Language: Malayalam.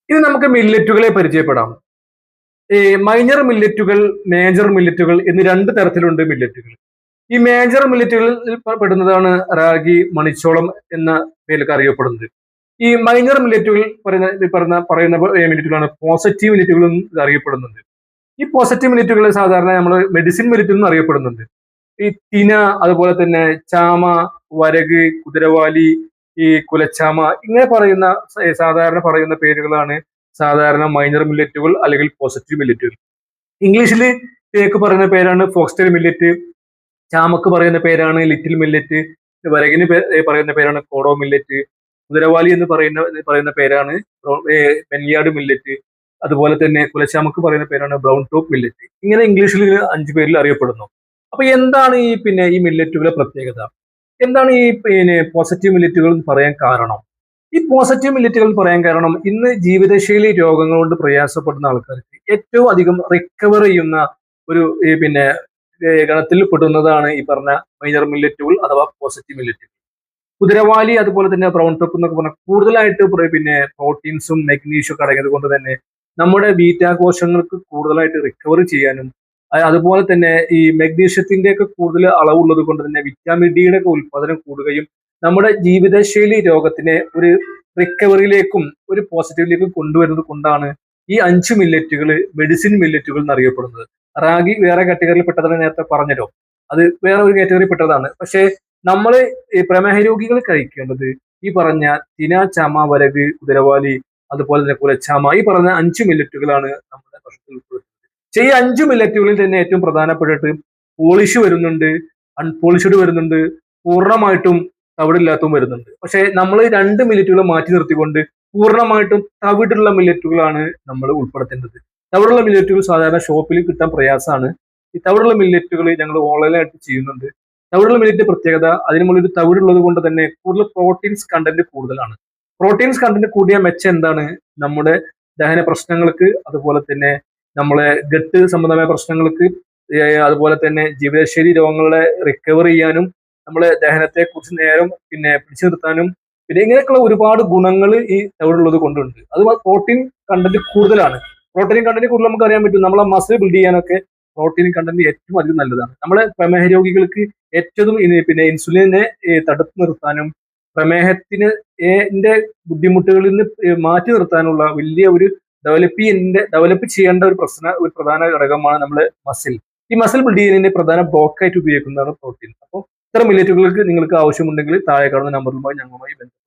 ഇത് നമുക്ക് മില്ലറ്റുകളെ പരിചയപ്പെടാം. ഈ മൈനർ മില്ലറ്റുകൾ, മേജർ മില്ലറ്റുകൾ എന്നീ രണ്ട് തരത്തിലുണ്ട് മില്ലറ്റുകൾ. ഈ മേജർ മില്ലറ്റുകളിൽ പെടുന്നതാണ് റാഗി, മണിച്ചോളം എന്ന പേരിലൊക്കെ അറിയപ്പെടുന്നത്. ഈ മൈനർ മില്ലറ്റുകൾ പറയുന്ന മില്ലറ്റുകളാണ് പോസിറ്റീവ് മില്ലറ്റുകൾ എന്ന് അറിയപ്പെടുന്നുണ്ട്. ഈ പോസിറ്റീവ് മില്ലറ്റുകൾ സാധാരണ നമ്മൾ മെഡിസിൻ മില്ലറ്റ് എന്നും അറിയപ്പെടുന്നുണ്ട്. ഈ തിന, അതുപോലെ തന്നെ ചാമ, വരക്, കുതിരവാലി, ഈ കുലച്ചാമ, ഇങ്ങനെ പറയുന്ന സാധാരണ പറയുന്ന പേരുകളാണ് സാധാരണ മൈനർ മില്ലറ്റുകൾ അല്ലെങ്കിൽ പോസിറ്റീവ് മില്ലറ്റുകൾ. ഇംഗ്ലീഷിൽ തേക്ക് പറയുന്ന പേരാണ് ഫോക്സ്റ്റൈൽ മില്ലറ്റ്, ചാമക്ക് പറയുന്ന പേരാണ് ലിറ്റിൽ മില്ലറ്റ്, വരകിന് പറയുന്ന പേരാണ് കോഡോ മില്ലറ്റ്, കുതിരവാലി എന്ന് പറയുന്ന പേരാണ് ബെൻയാർഡ് മില്ലറ്റ്, അതുപോലെ തന്നെ കുലച്ചാമക്ക് പറയുന്ന പേരാണ് ബ്രൗൺ ടോപ്പ് മില്ലറ്റ്. ഇങ്ങനെ ഇംഗ്ലീഷിൽ 5 പേരിൽ അറിയപ്പെടുന്നു. അപ്പൊ എന്താണ് ഈ മില്ലറ്റുകളുടെ പ്രത്യേകത? എന്താണ് പോസിറ്റീവ് മില്ലറ്റുകൾ എന്ന് പറയാൻ കാരണം? ഈ പോസിറ്റീവ് മില്ലറ്റുകൾ പറയാൻ കാരണം ഇന്ന് ജീവിതശൈലി രോഗങ്ങൾ കൊണ്ട് പ്രയാസപ്പെടുന്ന ആൾക്കാർക്ക് ഏറ്റവും അധികം റിക്കവർ ചെയ്യുന്ന ഒരു ഗണത്തിൽ പെടുന്നതാണ് ഈ പറഞ്ഞ മൈനർ മില്ലറ്റുകൾ അഥവാ പോസിറ്റീവ് മില്ലറ്റുകൾ. കുതിരവാലി, അതുപോലെ തന്നെ ബ്രൗൺ ടോപ്പ് എന്നൊക്കെ പറഞ്ഞാൽ കൂടുതലായിട്ട് പ്രോട്ടീൻസും മെഗ്നീഷ്യം ഒക്കെ അടങ്ങിയത് കൊണ്ട് തന്നെ നമ്മുടെ ബീറ്റാ കോശങ്ങൾക്ക് കൂടുതലായിട്ട് റിക്കവർ ചെയ്യാനും അതുപോലെ തന്നെ ഈ മെഗ്നീഷ്യത്തിന്റെ ഒക്കെ കൂടുതൽ അളവുള്ളത് കൊണ്ട് തന്നെ വിറ്റാമിൻ ഡിയുടെ ഒക്കെ ഉൽപാദനം കൂടുകയും നമ്മുടെ ജീവിതശൈലി രോഗത്തിനെ ഒരു റിക്കവറിയിലേക്കും ഒരു പോസിറ്റീവിലേക്കും കൊണ്ടുവരുന്നത് കൊണ്ടാണ് ഈ 5 മില്ലറ്റുകൾ മെഡിസിൻ മില്ലറ്റുകൾ എന്നറിയപ്പെടുന്നത്. റാഗി വേറെ കാറ്റഗറിയിൽ പെട്ടതാണ്, നേരത്തെ പറഞ്ഞല്ലോ, അത് വേറെ ഒരു കാറ്റഗറി പെട്ടതാണ്. പക്ഷേ നമ്മൾ ഈ പ്രമേഹ രോഗികൾ കഴിക്കേണ്ടത് ഈ പറഞ്ഞ തിന, ചാമ, വരക്, കുതിരവാലി, അതുപോലെ തന്നെ കുലച്ചാമ, ഈ പറഞ്ഞ 5 മില്ലറ്റുകളാണ് നമ്മുടെ ഭക്ഷണത്തിൽ ഉൾപ്പെടുന്നത്. പക്ഷേ ഈ 5 മില്ലറ്റുകളിൽ തന്നെ ഏറ്റവും പ്രധാനപ്പെട്ടിട്ട് പോളിഷ് വരുന്നുണ്ട്, അൺപോളിഷ്ഡ് വരുന്നുണ്ട്, പൂർണ്ണമായിട്ടും തവിടില്ലാത്തതും വരുന്നുണ്ട്. പക്ഷേ നമ്മൾ 2 മില്ലറ്റുകൾ മാറ്റി നിർത്തിക്കൊണ്ട് പൂർണ്ണമായിട്ടും തവിടുള്ള മില്ലറ്റുകളാണ് നമ്മൾ ഉൾപ്പെടുത്തേണ്ടത്. തവിടുള്ള മില്ലറ്റുകൾ സാധാരണ ഷോപ്പിൽ കിട്ടാൻ പ്രയാസമാണ്. ഈ തവിടുള്ള മില്ലറ്റുകൾ ഞങ്ങൾ ഓൺലൈനായിട്ട് ചെയ്യുന്നുണ്ട്. തവിടുള്ള മില്ലറ്റ് പ്രത്യേകത അതിന് മുകളിൽ തവിടുള്ളത് കൊണ്ട് തന്നെ കൂടുതൽ പ്രോട്ടീൻസ് കണ്ടന്റ് കൂടുതലാണ്. പ്രോട്ടീൻസ് കണ്ടന്റ് കൂടിയ മെച്ചം എന്താണ്? നമ്മുടെ ദഹന പ്രശ്നങ്ങൾക്ക്, അതുപോലെ തന്നെ നമ്മളെ ഗട്ട് സംബന്ധമായ പ്രശ്നങ്ങൾക്ക്, അതുപോലെ തന്നെ ജീവിതശൈലി രോഗങ്ങളെ റിക്കവർ ചെയ്യാനും നമ്മളെ ദഹനത്തെ കുറിച്ച് നേരം പിടിച്ചു നിർത്താനും ഇങ്ങനെയൊക്കെയുള്ള ഒരുപാട് ഗുണങ്ങൾ ഈ തവിടുള്ളത് കൊണ്ടുണ്ട്. അത് പ്രോട്ടീൻ കണ്ടന്റ് കൂടുതലാണ്. പ്രോട്ടീൻ കണ്ടന്റ് കൂടുതൽ നമുക്ക് അറിയാൻ പറ്റും. നമ്മളെ മസിൽ ബിൽഡ് ചെയ്യാനൊക്കെ പ്രോട്ടീൻ കണ്ടന്റ് ഏറ്റവും അധികം നല്ലതാണ്. നമ്മളെ പ്രമേഹ രോഗികൾക്ക് ഏറ്റവും ഇൻസുലിനെ തടുത്തു നിർത്താനും പ്രമേഹത്തിന് ബുദ്ധിമുട്ടുകളിൽ നിന്ന് മാറ്റി നിർത്താനുള്ള വലിയ ഒരു ഡെവലപ്പ് ചെയ്യേണ്ട ഒരു പ്രധാന ഘടകമാണ് നമ്മുടെ മസിൽ. ഈ മസിൽ ബിൽഡ് ചെയ്യുന്നതിന്റെ പ്രധാന ബ്ലോക്കായിട്ട് ഉപയോഗിക്കുന്നതാണ് പ്രോട്ടീൻ. അപ്പോൾ ഇത്തരം മില്ലറ്റുകൾക്ക് നിങ്ങൾക്ക് ആവശ്യമുണ്ടെങ്കിൽ താഴെ കാണുന്ന നമ്പറുമായി ഞങ്ങളുമായി ബന്ധപ്പെടുക.